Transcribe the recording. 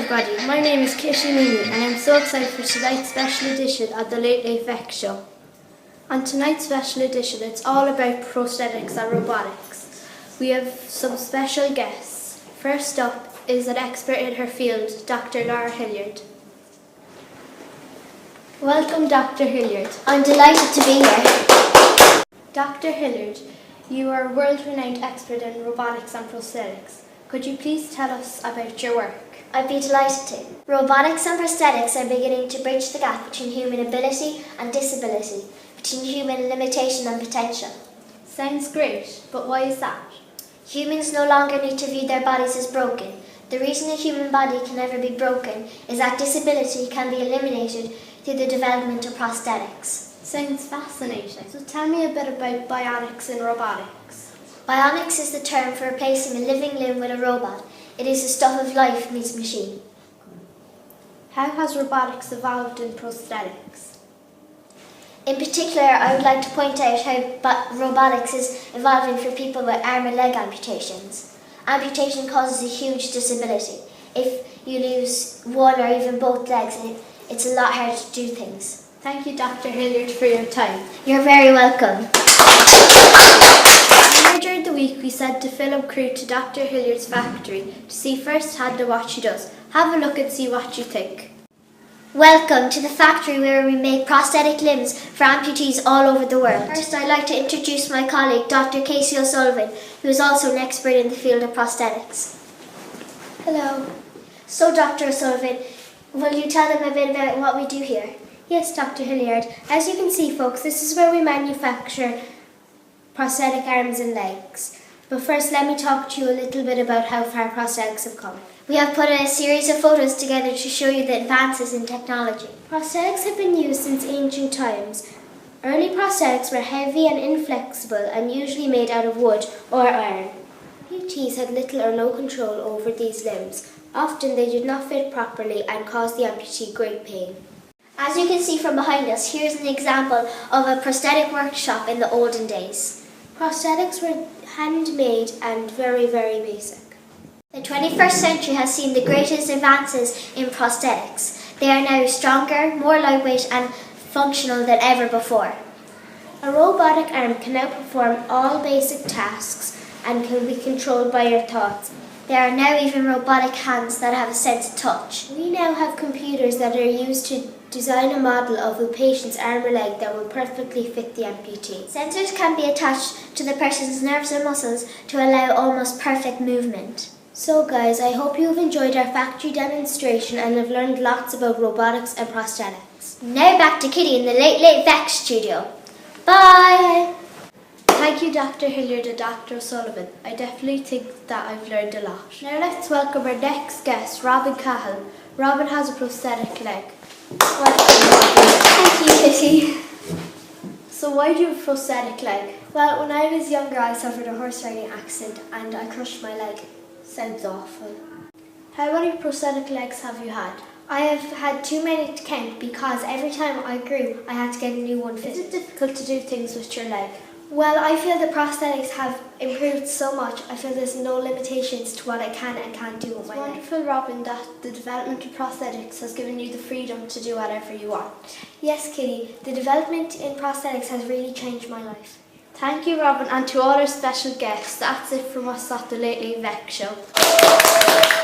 everybody, my name is Kitty Meany and I'm so excited for tonight's special edition of the Late Late VEX show. On tonight's special edition, it's all about prosthetics and robotics. We have some special guests. First up is an expert in her field, Dr. Laura Hilliard. Welcome, Dr. Hilliard. I'm delighted to be here. Dr. Hilliard, you are a world-renowned expert in robotics and prosthetics. Could you please tell us about your work? I'd be delighted to. Robotics and prosthetics are beginning to bridge the gap between human ability and disability, between human limitation and potential. Sounds great, but why is that? Humans no longer need to view their bodies as broken. The reason a human body can never be broken is that disability can be eliminated through the development of prosthetics. Sounds fascinating. So tell me a bit about bionics and robotics. Bionics is the term for replacing a living limb with a robot. It is the stuff of life meets machine. How has robotics evolved in prosthetics? In particular, I would like to point out how robotics is evolving for people with arm and leg amputations. Amputation causes a huge disability. If you lose one or even both legs, it's a lot harder to do things. Thank you, Dr. Hilliard, for your time. You're very welcome. Earlier during the week, we sent a film crew to Dr. Hilliard's factory to see firsthand what she does. Have a look and see what you think. Welcome to the factory where we make prosthetic limbs for amputees all over the world. First, I'd like to introduce my colleague, Dr. Casey O'Sullivan, who is also an expert in the field of prosthetics. Hello. So, Dr. O'Sullivan, will you tell them a bit about what we do here? Yes, Dr. Hilliard. As you can see, folks, this is where we manufacture prosthetic arms and legs. But first, let me talk to you a little bit about how far prosthetics have come. We have put a series of photos together to show you the advances in technology. Prosthetics have been used since ancient times. Early prosthetics were heavy and inflexible and usually made out of wood or iron. Amputees had little or no control over these limbs. Often they did not fit properly and caused the amputee great pain. As you can see from behind us, here's an example of a prosthetic workshop in the olden days. Prosthetics were handmade and very, very basic. The 21st century has seen the greatest advances in prosthetics. They are now stronger, more lightweight and functional than ever before. A robotic arm can now perform all basic tasks and can be controlled by your thoughts. There are now even robotic hands that have a sense of touch. We now have computers that are used to design a model of a patient's arm or leg that will perfectly fit the amputee. Sensors can be attached to the person's nerves and muscles to allow almost perfect movement. So guys, I hope you have enjoyed our factory demonstration and have learned lots about robotics and prosthetics. Now back to Kitty in the Late Late VEX studio. Bye! Thank you, Dr. Hilliard and Dr. O'Sullivan. I definitely think that I've learned a lot. Now let's welcome our next guest, Robin Cahill. Robin has a prosthetic leg. Thank you, Kitty. So why do you have a prosthetic leg? Well, when I was younger, I suffered a horse riding accident and I crushed my leg. Sounds awful. How many prosthetic legs have you had? I have had too many to count because every time I grew, I had to get a new one Is fitted. it difficult to do things with your leg? Well, I feel the prosthetics have improved so much. I feel there's no limitations to what I can and can't do with my It's leg. wonderful, Robin, that the development of prosthetics has given you the freedom to do whatever you want. Yes, Kitty, the development in prosthetics has really changed my life. Thank you, Robin, and to all our special guests. That's it from us at the Late Late VEX show.